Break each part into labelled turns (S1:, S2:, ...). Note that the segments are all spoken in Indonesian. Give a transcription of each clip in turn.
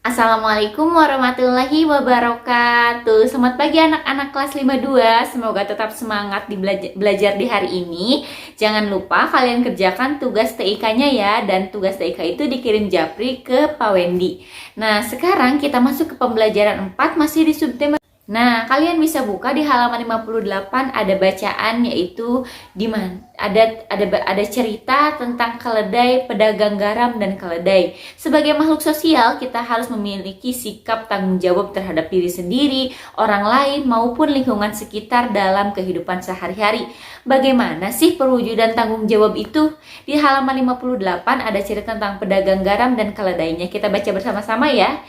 S1: Assalamualaikum warahmatullahi wabarakatuh. Selamat pagi anak-anak kelas 52. Semoga tetap semangat di belajar di hari ini. Jangan lupa kalian kerjakan tugas TIK-nya ya. Dan tugas TIK itu dikirim Japri ke Pak Wendy. Nah, sekarang kita masuk ke pembelajaran 4 masih di subtema. Nah, kalian bisa buka di halaman 58 ada bacaan yaitu di mana ada cerita tentang keledai, pedagang garam dan keledai. Sebagai makhluk sosial, kita harus memiliki sikap tanggung jawab terhadap diri sendiri, orang lain maupun lingkungan sekitar dalam kehidupan sehari-hari. Bagaimana sih perwujudan tanggung jawab itu? Di halaman 58 ada cerita tentang pedagang garam dan keledainya. Kita baca bersama-sama ya.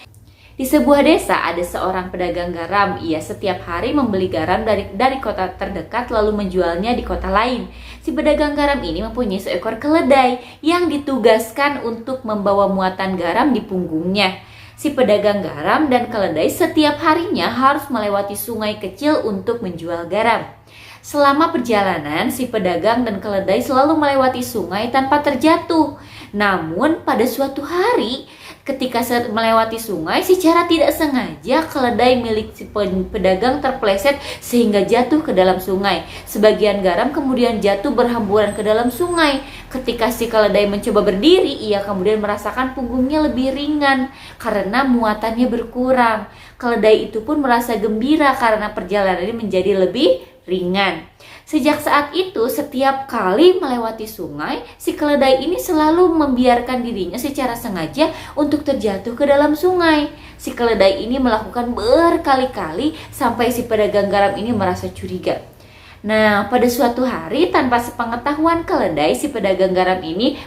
S1: Di sebuah desa ada seorang pedagang garam. Ia setiap hari membeli garam dari kota terdekat lalu menjualnya di kota lain. Si pedagang garam ini mempunyai seekor keledai yang ditugaskan untuk membawa muatan garam di punggungnya. Si pedagang garam dan keledai setiap harinya harus melewati sungai kecil untuk menjual garam. Selama perjalanan, si pedagang dan keledai selalu melewati sungai tanpa terjatuh. Namun pada suatu hari, ketika melewati sungai, secara tidak sengaja keledai milik si pedagang terpeleset sehingga jatuh ke dalam sungai. Sebagian garam kemudian jatuh berhamburan ke dalam sungai. Ketika si keledai mencoba berdiri, ia kemudian merasakan punggungnya lebih ringan karena muatannya berkurang. Keledai itu pun merasa gembira karena perjalanan ini menjadi lebih ringan. Sejak saat itu, setiap kali melewati sungai, si keledai ini selalu membiarkan dirinya secara sengaja untuk terjatuh ke dalam sungai. Si keledai ini melakukan berkali-kali sampai si pedagang garam ini merasa curiga. Nah, pada suatu hari tanpa sepengetahuan keledai, si pedagang garam ini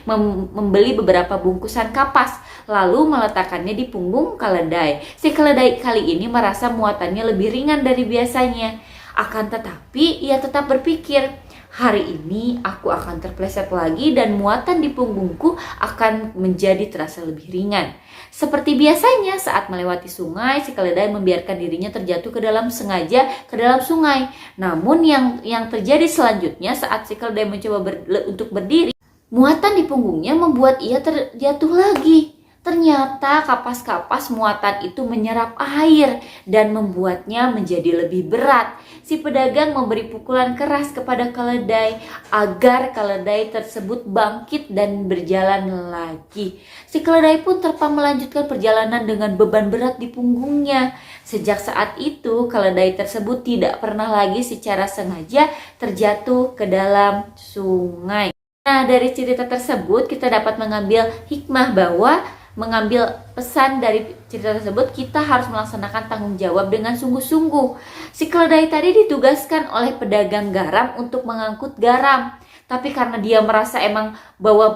S1: membeli beberapa bungkusan kapas, lalu meletakkannya di punggung keledai. Si keledai kali ini merasa muatannya lebih ringan dari biasanya. Akan tetapi, ia tetap berpikir, hari ini aku akan terpeleset lagi dan muatan di punggungku akan menjadi terasa lebih ringan. Seperti biasanya saat melewati sungai, si keledai membiarkan dirinya terjatuh ke dalam sungai. Namun yang terjadi selanjutnya saat si keledai mencoba untuk berdiri, muatan di punggungnya membuat ia terjatuh lagi. Ternyata kapas-kapas muatan itu menyerap air dan membuatnya menjadi lebih berat. Si pedagang memberi pukulan keras kepada keledai agar keledai tersebut bangkit dan berjalan lagi. Si keledai pun terpaksa melanjutkan perjalanan dengan beban berat di punggungnya. Sejak saat itu, keledai tersebut tidak pernah lagi secara sengaja terjatuh ke dalam sungai. Nah, dari cerita tersebut kita dapat mengambil hikmah bahwa pesan dari cerita tersebut, kita harus melaksanakan tanggung jawab dengan sungguh-sungguh. Si keledai tadi ditugaskan oleh pedagang garam untuk mengangkut garam. Tapi karena dia merasa emang bawa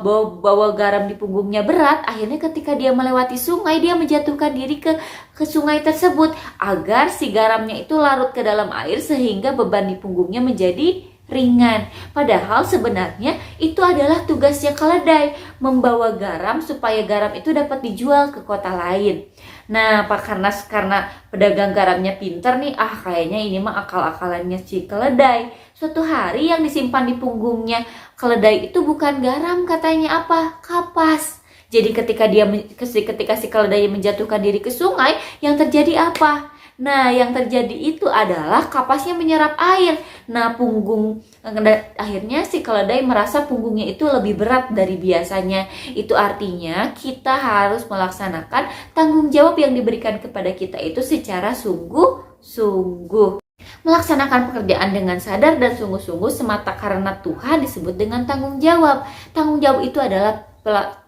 S1: garam di punggungnya berat, akhirnya ketika dia melewati sungai, dia menjatuhkan diri ke sungai tersebut agar si garamnya itu larut ke dalam air sehingga beban di punggungnya menjadi ringan. Padahal sebenarnya itu adalah tugasnya keledai, membawa garam supaya garam itu dapat dijual ke kota lain. Nah, karena pedagang garamnya pinter nih, kayaknya ini mah akal-akalannya si keledai. Suatu hari yang disimpan di punggungnya keledai itu bukan garam, katanya apa? Kapas. Jadi ketika si keledai menjatuhkan diri ke sungai, yang terjadi apa? Nah, yang terjadi itu adalah kapasnya menyerap air. Nah, akhirnya si keledai merasa punggungnya itu lebih berat dari biasanya. Itu artinya kita harus melaksanakan tanggung jawab yang diberikan kepada kita itu secara sungguh-sungguh. Melaksanakan pekerjaan dengan sadar dan sungguh-sungguh semata karena Tuhan disebut dengan tanggung jawab. Tanggung jawab itu adalah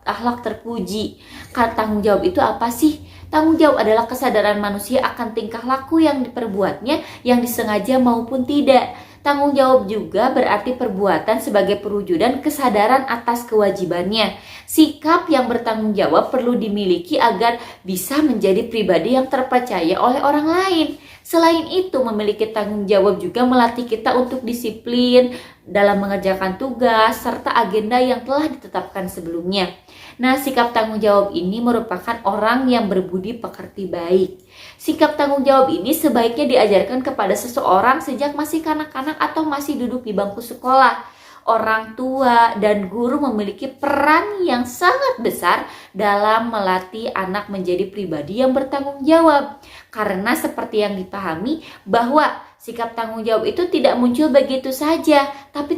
S1: akhlak terpuji. Tanggung jawab itu apa sih? Tanggung jawab adalah kesadaran manusia akan tingkah laku yang diperbuatnya, yang disengaja maupun tidak. Tanggung jawab juga berarti perbuatan sebagai perwujudan kesadaran atas kewajibannya. Sikap yang bertanggung jawab perlu dimiliki agar bisa menjadi pribadi yang terpercaya oleh orang lain. Selain itu, memiliki tanggung jawab juga melatih kita untuk disiplin dalam mengerjakan tugas serta agenda yang telah ditetapkan sebelumnya. Nah, sikap tanggung jawab ini merupakan orang yang berbudi pekerti baik. Sikap tanggung jawab ini sebaiknya diajarkan kepada seseorang sejak masih kanak-kanak atau masih duduk di bangku sekolah. orang tua dan guru memiliki peran yang sangat besar dalam melatih anak menjadi pribadi yang bertanggung jawab. Karena seperti yang dipahami bahwa sikap tanggung jawab itu tidak muncul begitu saja, tapi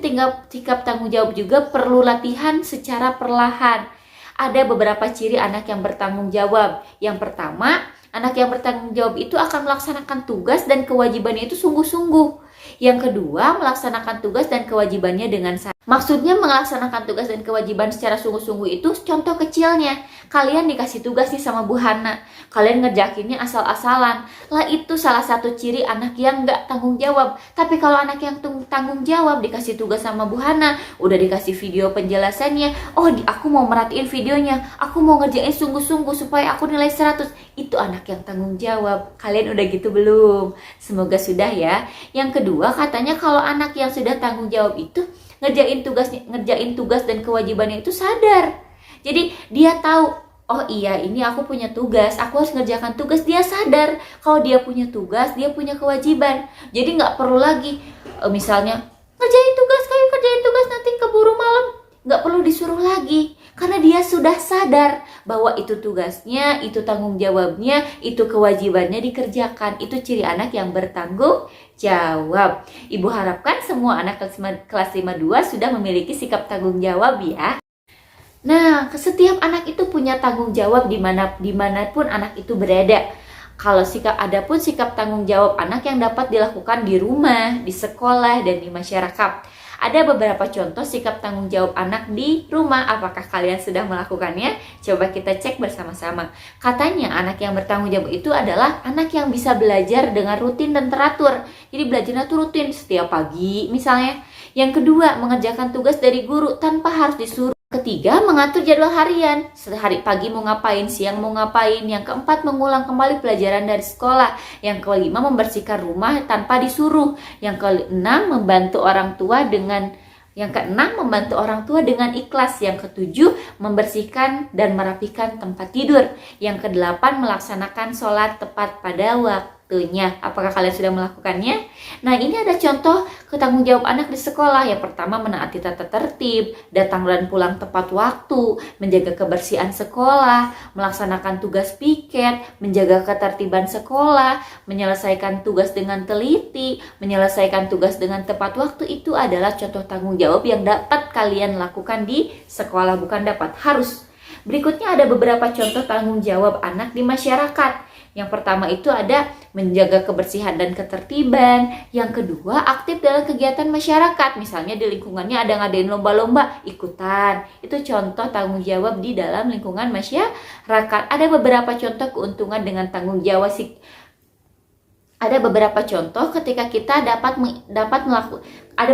S1: sikap tanggung jawab juga perlu latihan secara perlahan. Ada beberapa ciri anak yang bertanggung jawab. Yang pertama, anak yang bertanggung jawab itu akan melaksanakan tugas dan kewajibannya itu sungguh-sungguh. Yang kedua, melaksanakan tugas dan kewajibannya dengan sadar. Maksudnya melaksanakan tugas dan kewajiban secara sungguh-sungguh itu contoh kecilnya. Kalian dikasih tugas nih sama Bu Hana. Kalian ngerjakinnya asal-asalan. Lah itu salah satu ciri anak yang nggak tanggung jawab. Tapi kalau anak yang tanggung jawab dikasih tugas sama Bu Hana, udah dikasih video penjelasannya. Oh, aku mau merhatiin videonya. Aku mau ngerjain sungguh-sungguh supaya aku nilai 100. Itu anak yang tanggung jawab. Kalian udah gitu belum? Semoga sudah ya. Yang kedua, katanya kalau anak yang sudah tanggung jawab itu ngerjain tugas dan kewajibannya itu sadar. Jadi dia tahu, oh iya ini aku punya tugas, aku harus ngerjakan tugas. Dia sadar kalau dia punya tugas, dia punya kewajiban. Jadi nggak perlu lagi misalnya kerjain tugas nanti keburu malam. Nggak perlu disuruh lagi, karena dia sudah sadar bahwa itu tugasnya, itu tanggung jawabnya, itu kewajibannya dikerjakan. Itu ciri anak yang bertanggung jawab. Ibu harapkan semua anak kelas 52 sudah memiliki sikap tanggung jawab ya. Nah, setiap anak itu punya tanggung jawab dimanapun anak itu berada. Adapun sikap tanggung jawab anak yang dapat dilakukan di rumah, di sekolah, dan di masyarakat. Ada beberapa contoh sikap tanggung jawab anak di rumah. Apakah kalian sudah melakukannya? Coba kita cek bersama-sama. Katanya anak yang bertanggung jawab itu adalah anak yang bisa belajar dengan rutin dan teratur. Jadi belajarnya tuh rutin setiap pagi misalnya. Yang kedua, mengerjakan tugas dari guru tanpa harus disuruh. Ketiga, mengatur jadwal harian. Sehari pagi mau ngapain, siang mau ngapain. Yang keempat, mengulang kembali pelajaran dari sekolah. Yang kelima, membersihkan rumah tanpa disuruh. Yang keenam, membantu orang tua dengan ikhlas. Yang ketujuh, membersihkan dan merapikan tempat tidur. Yang kedelapan, melaksanakan sholat tepat pada waktunya. Apakah kalian sudah melakukannya? Nah, ini ada contoh ketanggung jawab anak di sekolah. Yang pertama, menaati tata tertib, datang dan pulang tepat waktu, menjaga kebersihan sekolah, melaksanakan tugas piket, menjaga ketertiban sekolah, menyelesaikan tugas dengan teliti, menyelesaikan tugas dengan tepat waktu. Itu adalah contoh tanggung jawab yang dapat kalian lakukan di sekolah, bukan dapat, harus. Berikutnya ada beberapa contoh tanggung jawab anak di masyarakat. Yang pertama itu ada menjaga kebersihan dan ketertiban. Yang kedua, aktif dalam kegiatan masyarakat. Misalnya di lingkungannya ada ngadain lomba-lomba, ikutan. Itu contoh tanggung jawab di dalam lingkungan masyarakat. Ada beberapa contoh keuntungan dengan tanggung jawab Ada beberapa contoh ketika kita dapat melakukan ada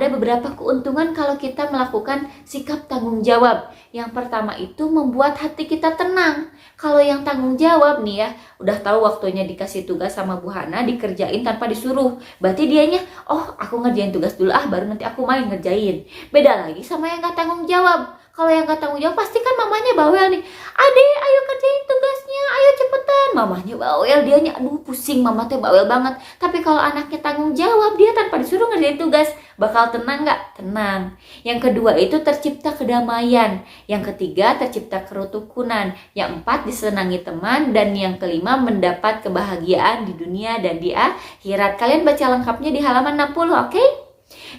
S1: beberapa keuntungan kalau kita melakukan sikap tanggung jawab. Yang pertama itu membuat hati kita tenang. Kalau yang tanggung jawab nih ya, udah tahu waktunya dikasih tugas sama Bu Hana, dikerjain tanpa disuruh. Berarti dianya, oh aku ngerjain tugas dulu baru nanti aku main ngerjain. Beda lagi sama yang gak tanggung jawab. Kalau yang gak tanggung jawab pasti kan mamanya bawel nih. Ade, ayo kerjain tugasnya, ayo cepetan. Mamanya bawel, dianya aduh pusing, mama teh bawel banget. Tapi kalau anaknya tanggung jawab, dia tanpa disuruh ngerjain tugas, bakal tenang gak? Tenang. Yang kedua itu tercipta kedamaian. Yang ketiga tercipta kerukunan. Yang empat disenangi teman. Dan yang kelima mendapat kebahagiaan di dunia dan di akhirat. Kalian baca lengkapnya di halaman 60, oke?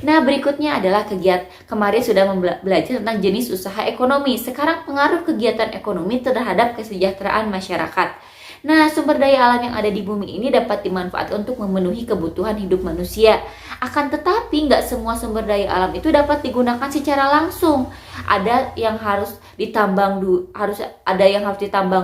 S1: Nah, berikutnya adalah kemarin sudah belajar tentang jenis usaha ekonomi. Sekarang pengaruh kegiatan ekonomi terhadap kesejahteraan masyarakat. Nah, sumber daya alam yang ada di bumi ini dapat dimanfaatkan untuk memenuhi kebutuhan hidup manusia. Akan tetapi, nggak semua sumber daya alam itu dapat digunakan secara langsung. Ada yang harus ditambang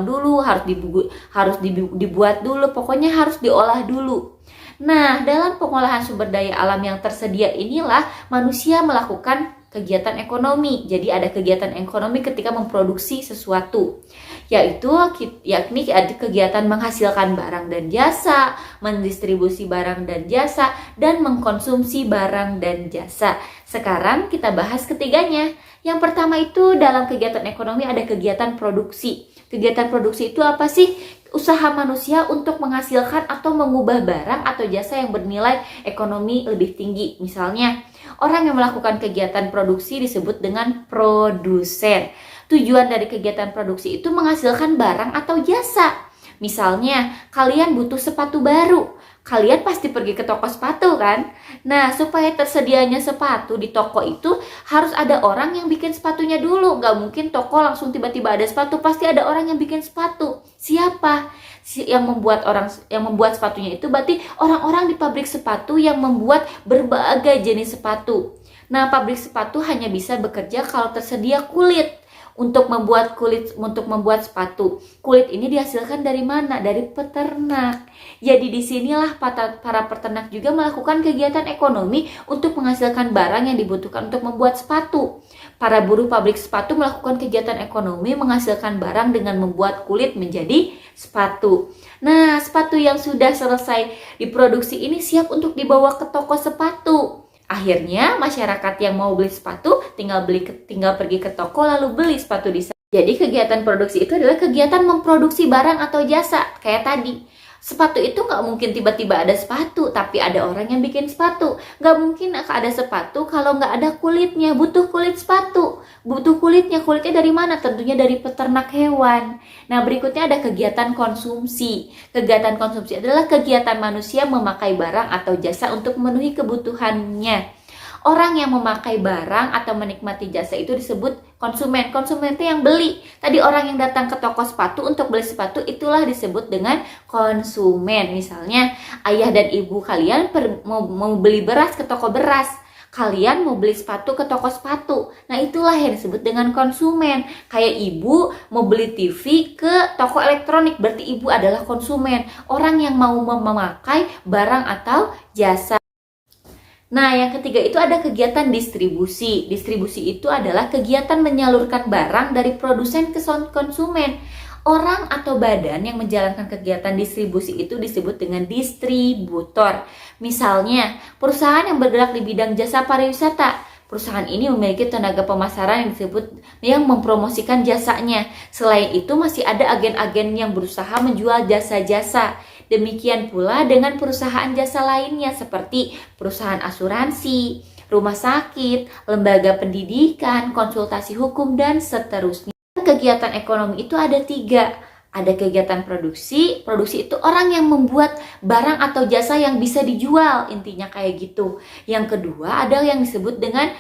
S1: dulu, harus dibuat dulu, pokoknya harus diolah dulu. Nah, dalam pengolahan sumber daya alam yang tersedia inilah manusia melakukan kegiatan ekonomi. Jadi ada kegiatan ekonomi ketika memproduksi sesuatu, yakni ada kegiatan menghasilkan barang dan jasa, mendistribusi barang dan jasa, dan mengkonsumsi barang dan jasa. Sekarang kita bahas ketiganya. Yang pertama itu dalam kegiatan ekonomi ada kegiatan produksi. Kegiatan produksi itu apa sih? Usaha manusia untuk menghasilkan atau mengubah barang atau jasa yang bernilai ekonomi lebih tinggi. Misalnya, orang yang melakukan kegiatan produksi disebut dengan produsen. Tujuan dari kegiatan produksi itu menghasilkan barang atau jasa. Misalnya, kalian butuh sepatu baru. Kalian pasti pergi ke toko sepatu kan? Nah, supaya tersedianya sepatu di toko itu harus ada orang yang bikin sepatunya dulu. Gak mungkin toko langsung tiba-tiba ada sepatu, pasti ada orang yang bikin sepatu. Siapa? Yang membuat sepatunya itu berarti orang-orang di pabrik sepatu yang membuat berbagai jenis sepatu. Nah, pabrik sepatu hanya bisa bekerja kalau tersedia kulit. Untuk membuat sepatu. Kulit ini dihasilkan dari mana? Dari peternak. Jadi disinilah para peternak juga melakukan kegiatan ekonomi untuk menghasilkan barang yang dibutuhkan untuk membuat sepatu. Para buruh pabrik sepatu melakukan kegiatan ekonomi menghasilkan barang dengan membuat kulit menjadi sepatu. Nah, sepatu yang sudah selesai diproduksi ini siap untuk dibawa ke toko sepatu. Akhirnya masyarakat yang mau beli sepatu tinggal pergi ke toko lalu beli sepatu di sana. Jadi kegiatan produksi itu adalah kegiatan memproduksi barang atau jasa. Kayak tadi, sepatu itu nggak mungkin tiba-tiba ada sepatu, tapi ada orang yang bikin sepatu. Nggak mungkin ada sepatu kalau nggak ada kulitnya. Butuh kulit sepatu, butuh kulitnya. Kulitnya dari mana? Tentunya dari peternak hewan. Nah, berikutnya ada kegiatan konsumsi. Kegiatan konsumsi adalah kegiatan manusia memakai barang atau jasa untuk memenuhi kebutuhannya. Orang yang memakai barang atau menikmati jasa itu disebut konsumen. Konsumen itu yang beli. Tadi orang yang datang ke toko sepatu untuk beli sepatu itulah disebut dengan konsumen. Misalnya, ayah dan ibu kalian mau beli beras ke toko beras. Kalian mau beli sepatu ke toko sepatu. Nah, itulah yang disebut dengan konsumen. Kayak ibu mau beli TV ke toko elektronik, berarti ibu adalah konsumen. Orang yang mau memakai barang atau jasa. Nah, yang ketiga itu ada kegiatan distribusi. Distribusi itu adalah kegiatan menyalurkan barang dari produsen ke konsumen. Orang atau badan yang menjalankan kegiatan distribusi itu disebut dengan distributor. Misalnya, perusahaan yang bergerak di bidang jasa pariwisata. Perusahaan ini memiliki tenaga pemasaran yang mempromosikan jasanya. Selain itu masih ada agen-agen yang berusaha menjual jasa-jasa. Demikian pula dengan perusahaan jasa lainnya seperti perusahaan asuransi, rumah sakit, lembaga pendidikan, konsultasi hukum, dan seterusnya. Kegiatan ekonomi itu ada 3. Ada kegiatan produksi. Produksi itu orang yang membuat barang atau jasa yang bisa dijual, intinya kayak gitu. Yang kedua ada yang disebut dengan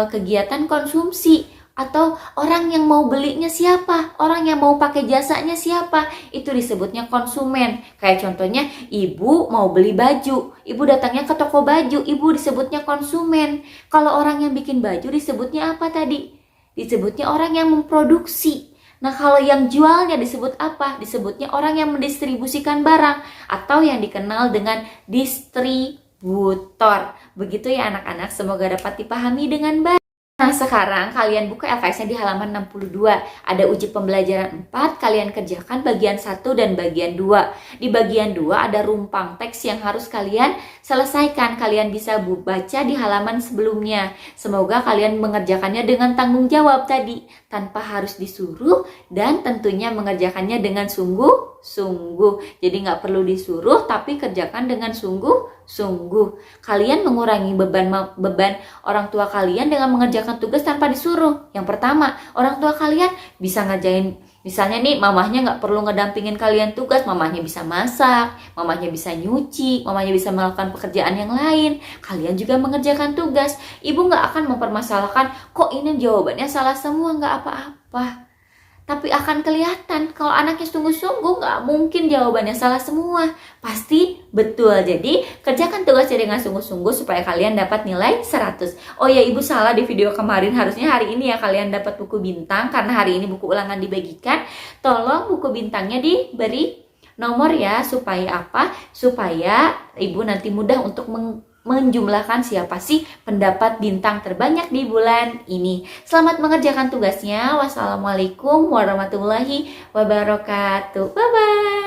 S1: kegiatan konsumsi, atau orang yang mau belinya siapa, orang yang mau pakai jasanya siapa, itu disebutnya konsumen. Kayak contohnya, ibu mau beli baju, ibu datangnya ke toko baju, ibu disebutnya konsumen. Kalau orang yang bikin baju disebutnya apa tadi? Disebutnya orang yang memproduksi. Nah, kalau yang jualnya disebut apa? Disebutnya orang yang mendistribusikan barang atau yang dikenal dengan distributor. Begitu ya anak-anak, semoga dapat dipahami dengan baik. Nah, sekarang kalian buka LKS-nya di halaman 62. Ada uji pembelajaran 4, kalian kerjakan bagian 1 dan bagian 2. Di bagian 2 ada rumpang teks yang harus kalian selesaikan. Kalian bisa baca di halaman sebelumnya. Semoga kalian mengerjakannya dengan tanggung jawab tadi, tanpa harus disuruh, dan tentunya mengerjakannya dengan sungguh-sungguh. Jadi nggak perlu disuruh, tapi kerjakan dengan sungguh-sungguh. Kalian mengurangi beban orang tua kalian dengan mengerjakan tugas tanpa disuruh. Yang pertama, orang tua kalian bisa ngerjain, misalnya nih mamahnya nggak perlu ngedampingin kalian tugas, mamahnya bisa masak, mamahnya bisa nyuci, mamahnya bisa melakukan pekerjaan yang lain. Kalian juga mengerjakan tugas. Ibu nggak akan mempermasalahkan, kok ini jawabannya salah semua, nggak apa-apa. Tapi akan kelihatan kalau anaknya sungguh-sungguh nggak mungkin jawabannya salah semua. Pasti betul. Jadi kerjakan tugasnya dengan sungguh-sungguh supaya kalian dapat nilai 100. Oh ya, ibu salah di video kemarin. Harusnya hari ini ya kalian dapat buku bintang. Karena hari ini buku ulangan dibagikan. Tolong buku bintangnya diberi nomor ya. Supaya apa? Supaya ibu nanti mudah untuk menjumlahkan siapa sih pendapat bintang terbanyak di bulan ini. Selamat mengerjakan tugasnya. Wassalamualaikum warahmatullahi wabarakatuh. Bye-bye.